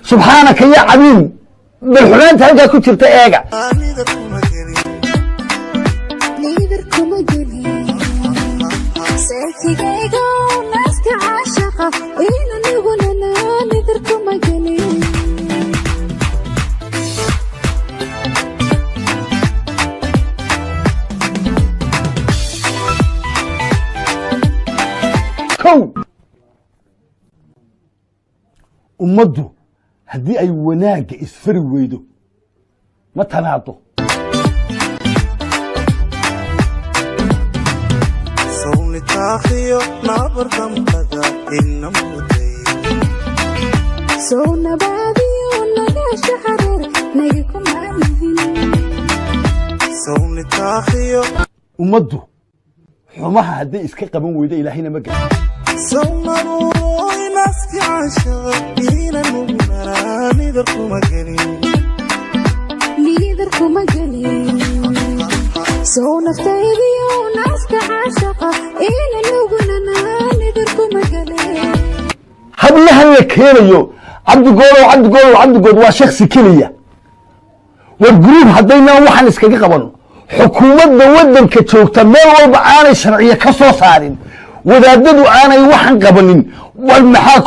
سبحانك يا عظيم بالحلان تلقى كتير تأجع ummaddu haddii ay wanaagga isfari weydo ma tanaado sawni taakhiyo nabarkan qada inamudey sawna baadiyo naga shaharar nagikum aamihin sawni taakhiyo ummaddu xumaha haddii iska qaban weydo ilaahayna ma gaaro sawna naski caashiqiina nugmara liidarkuma gelin sawna faydiyo naska caashiqiina nugmara liidarkuma gelin hablaha la keenayo cabdigood waa shakhsi keliya war group haddayna waxaan iskaga qaban xukuumadda waddanka joogta meel walba aanay sharciyo ka soo saarin wadaadadu aanay waxaan qabanin war maxaa